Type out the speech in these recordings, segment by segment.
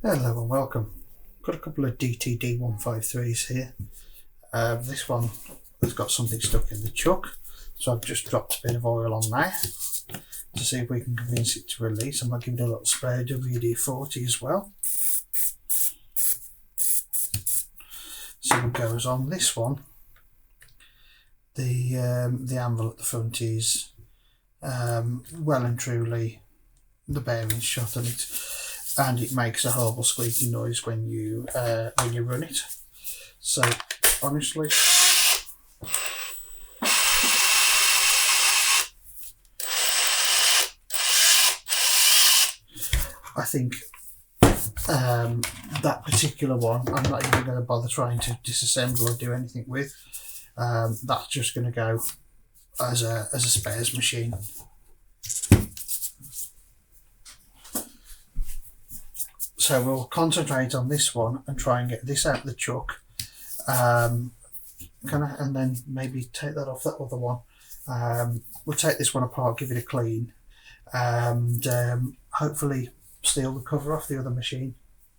Hello and welcome. Got a couple of DTD153s here. This one has got something stuck in the chuck, so I've just dropped a bit of oil on there to see if we can convince it to release. I might give it a little spray of WD-40 as well. See what goes on. This one, the anvil at the front is well and truly the bearing's shot on it. And it makes a horrible squeaky noise when you run it. So honestly, I think that particular one I'm not even going to bother trying to disassemble or do anything with. That's just going to go as a spares machine. So we'll concentrate on this one and try and get this out of the chuck, and then maybe take that off that other one. We'll take this one apart, give it a clean, and hopefully steal the cover off the other machine.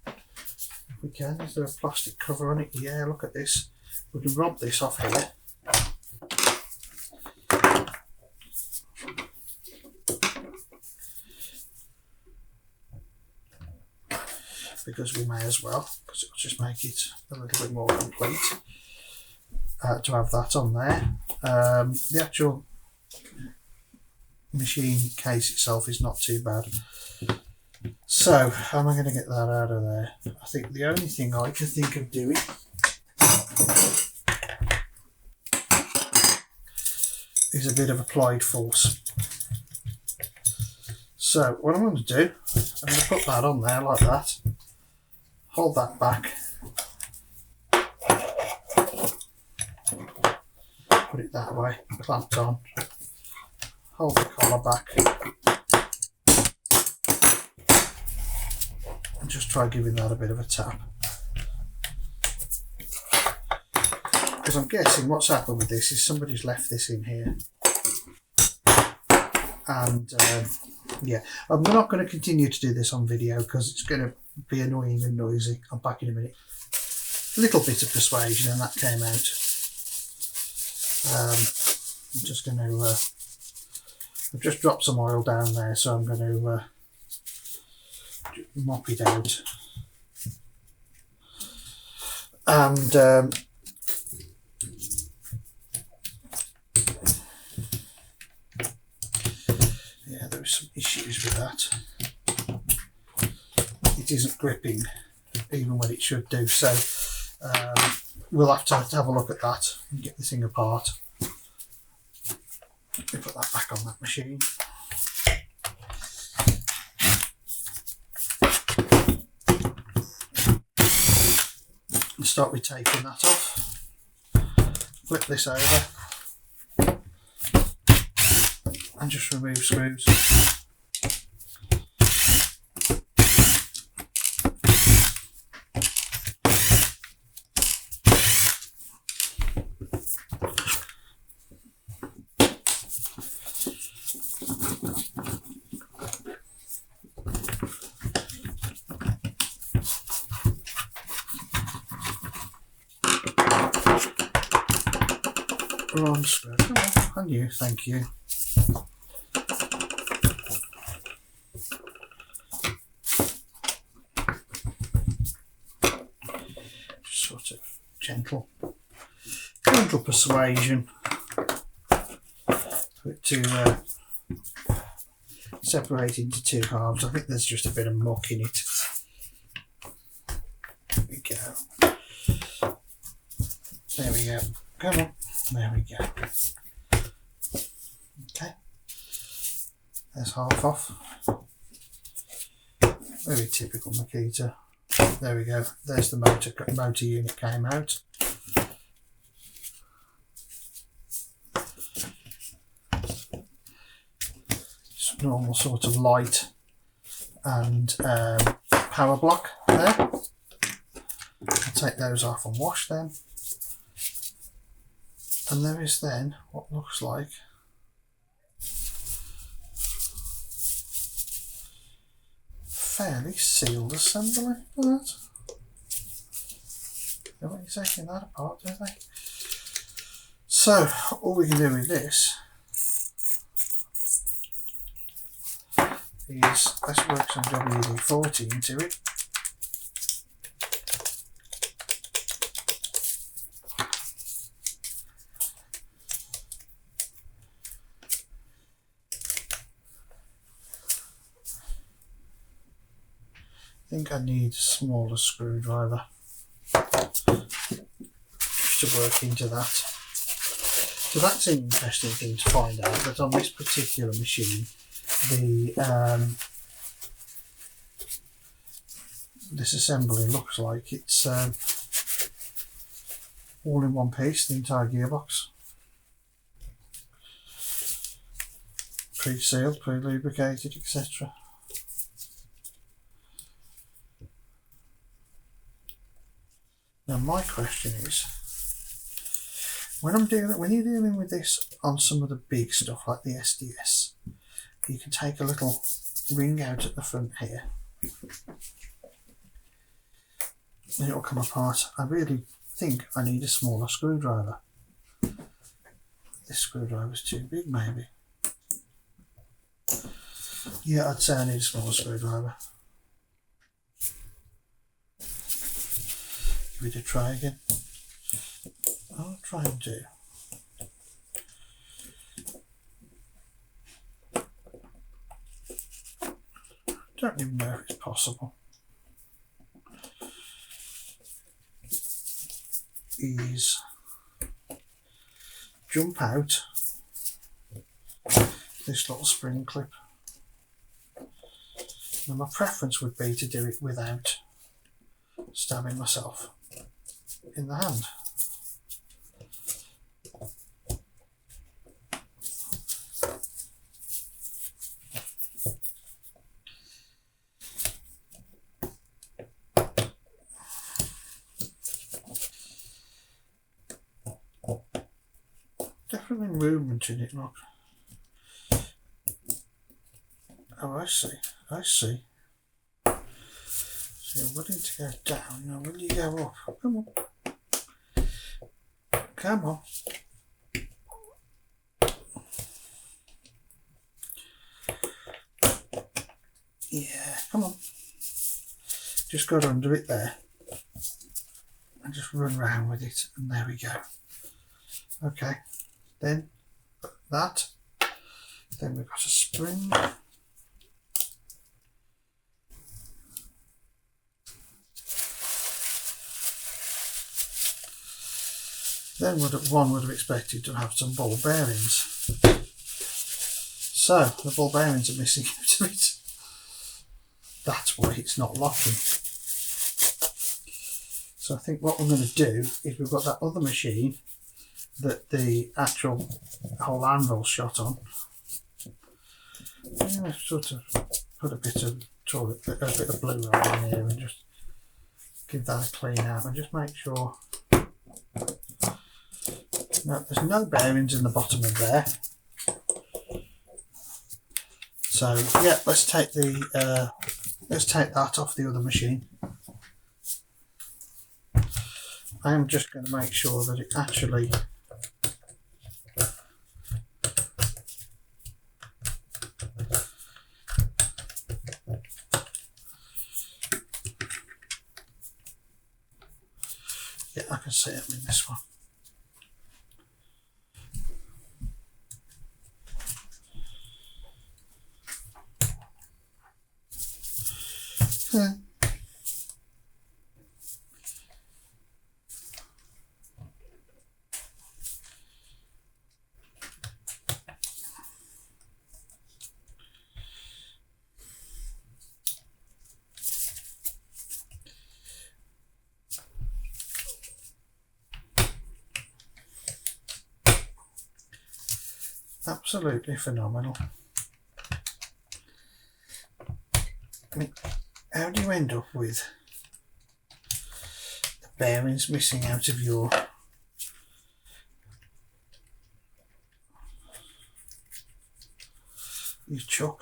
If we can. Is there a plastic cover on it? Yeah, look at this. We can rob this off here. Because we may as well, because it'll just make it a little bit more complete to have that on there. The actual machine case itself is not too bad. So how am I going to get that out of there? I think the only thing I can think of doing is a bit of applied force. So what I'm going to do, I'm going to put that on there like that. Hold that back, put it that way, clamped on, hold the collar back, and just try giving that a bit of a tap. Because I'm guessing what's happened with this is somebody's left this in here. And yeah, I'm not going to continue to do this on video because it's going to be annoying and noisy. I'm back in a minute. A little bit of persuasion and that came out. I'm just going to I've just dropped some oil down there, so I'm going to mop it out. And yeah, there are some issues with that. It isn't gripping even when it should do, so we'll have to have a look at that and get the thing apart. Let me put that back on that machine. And start with taking that off. Flip this over and just remove screws. Wrong screw. Oh, and you, thank you. Just sort of gentle persuasion for it to separate into two halves. I think there's just a bit of muck in it. There we go. There we go. Come on. There we go. Okay. There's half off. Very typical Makita. There we go. There's the motor unit came out. Just normal sort of light and power block there. I'll take those off and wash them. And there is then what looks like fairly sealed assembly for that. They won't be taking that apart, do they? So all we can do with this is let's work some WD-40 into it. I think I need a smaller screwdriver to work into that. So that's an interesting thing to find out, that on this particular machine the Disassembly looks like it's all in one piece, the entire gearbox. Pre-sealed, pre-lubricated, etc. Now my question is, when you're dealing with this on some of the big stuff like the SDS, you can take a little ring out at the front here and it'll come apart. I really think I need a smaller screwdriver. This screwdriver's too big maybe. Yeah, I'd say I need a smaller screwdriver. Give it a try again. I'll try and do. Don't even know if it's possible. Is jump out this little spring clip. Now my preference would be to do it without stabbing myself in the hand. Definitely movement in it, look. Oh, I see. I see. So you're willing to go down, now will you go up? Come on. Come on. Yeah, come on. Just got under it there. And just run round with it, and there we go. Okay. Then that. Then we've got a spring. Then one would have expected to have some ball bearings. So the ball bearings are missing out of it. That's why it's not locking. So I think what we're going to do is we've got that other machine that the actual whole anvil shot on. I'm going to sort of put a bit of blue on in here and just give that a clean out and just make sure. No, there's no bearings in the bottom of there. So yeah, let's take that off the other machine. I am just going to make sure that it actually I can see them in this one. Yeah. Absolutely phenomenal. I mean, how do you end up with the bearings missing out of your chuck?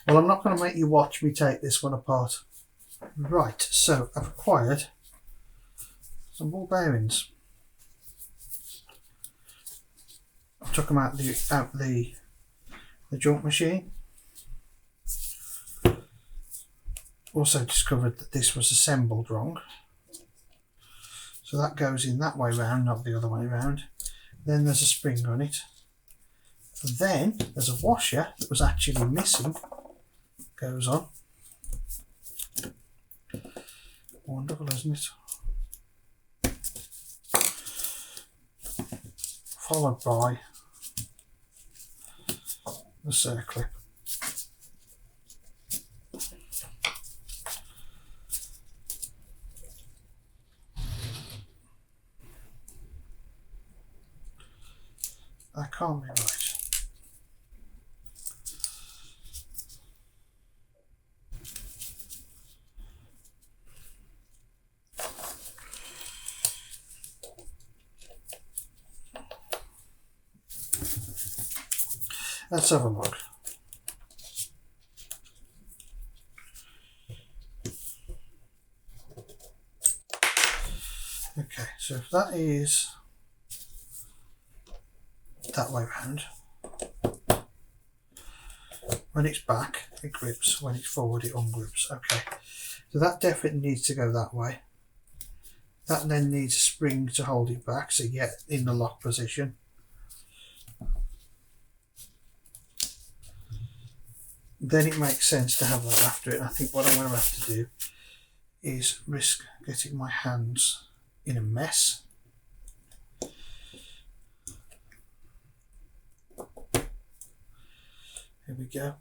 Well, I'm not going to make you watch me take this one apart. Right, so I've acquired some ball bearings. I took them out the junk machine. Also discovered that this was assembled wrong. So that goes in that way round, not the other way round. Then there's a spring on it. Then there's a washer that was actually missing. Goes on. Wonderful, isn't it? Followed by the circlip. That can't be right. Let's have a look. Okay, so if that is that way round, when it's back it grips, when it's forward it ungrips. Okay, so that definitely needs to go that way. That then needs a spring to hold it back, so you get in the lock position. Then it makes sense to have that after it. I think what I'm going to have to do is risk getting my hands in a mess. Here we go.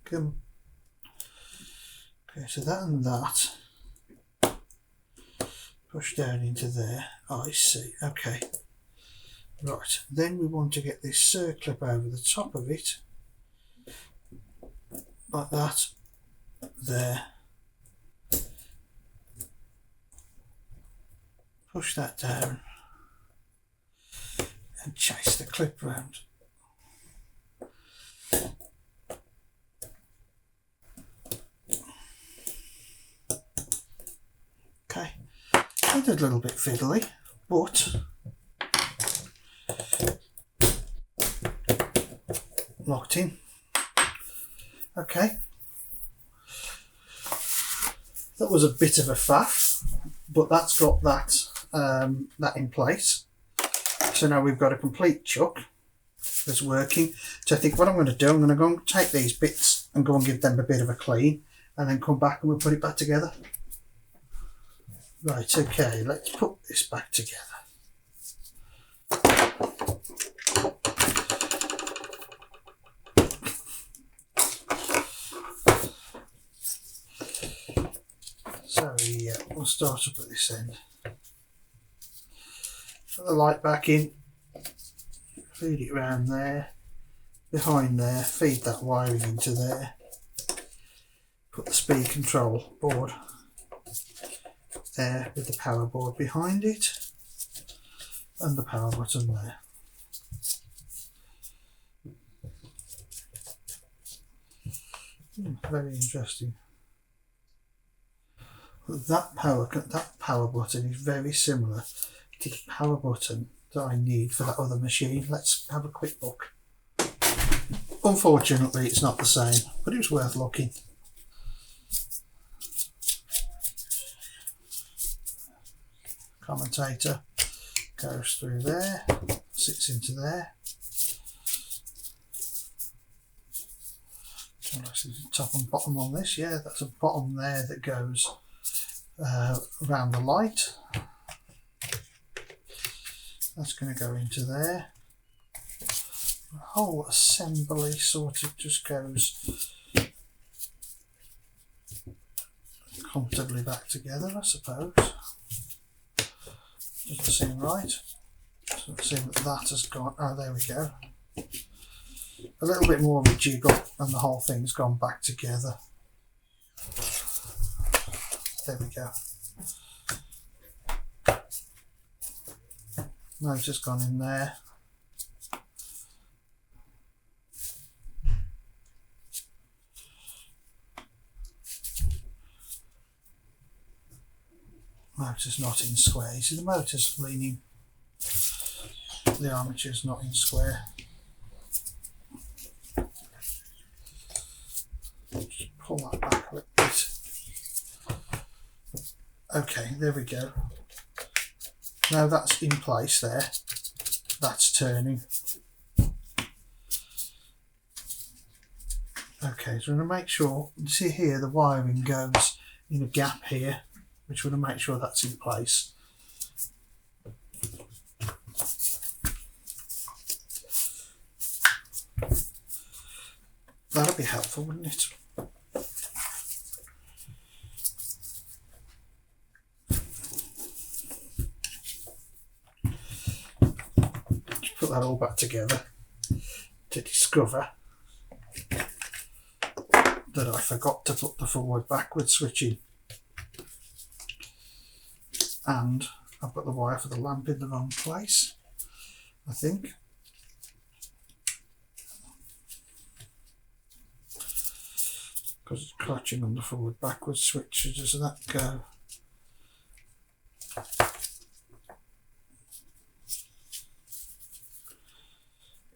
Come. Okay, so that and that push down into there. Oh, I see. Okay. Right. Then we want to get this circlip over the top of it, like that. There. Push that down and chase the clip round. Okay, it's a little bit fiddly, but locked in. Okay, that was a bit of a faff, but that's got that that in place. So now we've got a complete chuck that's working. So I think what I'm going to do, I'm going to go and take these bits and go and give them a bit of a clean, and then come back and we'll put it back together. Right, okay, let's put this back together. So yeah, we'll start up at this end. Put the light back in, feed it round there, behind there, feed that wiring into there, put the speed control board there with the power board behind it, and the power button there. Very interesting. That power button is very similar to the power button that I need for that other machine. Let's have a quick look. Unfortunately, it's not the same, but it was worth looking. Commutator goes through there, sits into there. So let's see the top and bottom on this. Yeah, that's a bottom there that goes around the light. That's going to go into there. The whole assembly sort of just goes comfortably back together, I suppose. Doesn't seem right. Doesn't seem that has gone. Oh, there we go. A little bit more of a jiggle and the whole thing's gone back together. There we go. Motor's gone in there. Motor's not in square. You see the motor's leaning, the armature's not in square. Just pull that back a little bit. Okay, there we go. Now that's in place there. That's turning. Okay, so we're going to make sure, you see here the wiring goes in a gap here, which we're going to make sure that's in place. That'll be helpful, wouldn't it? Just put that all back together to discover that I forgot to put the forward backward switch in, and I've got the wire for the lamp in the wrong place, I think. Because it's clutching on the forward backward switch. Does that go?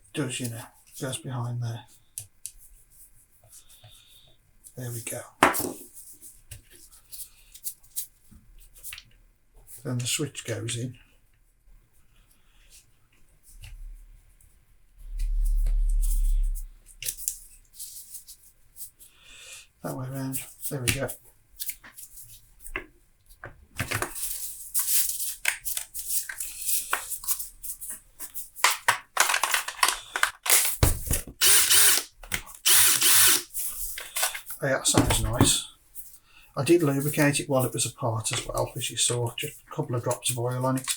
It does, you know, it goes behind there. There we go. Then the switch goes in. That way around. There we go. Oh yeah, that sounds nice. I did lubricate it while it was apart as well, as you saw, just a couple of drops of oil on it.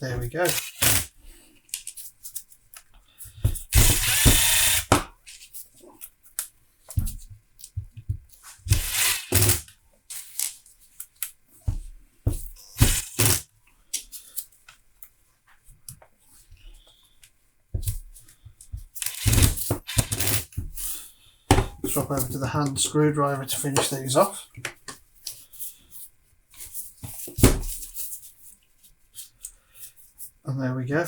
There we go. Swap over to the hand screwdriver to finish these off. And there we go.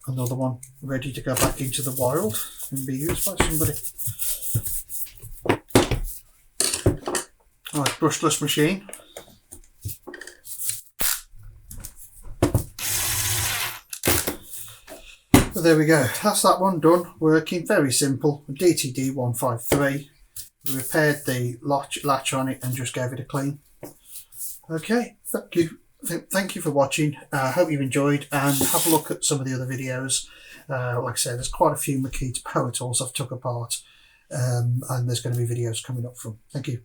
Another one ready to go back into the wild and be used by somebody. Nice brushless machine. So there we go, that's that one done, working, very simple. DTD153. We repaired the latch on it and just gave it a clean. Okay, thank you for watching. I hope you've enjoyed, and have a look at some of the other videos. Like I said, there's quite a few Makita power tools I've took apart, and there's going to be videos coming up from. Thank you.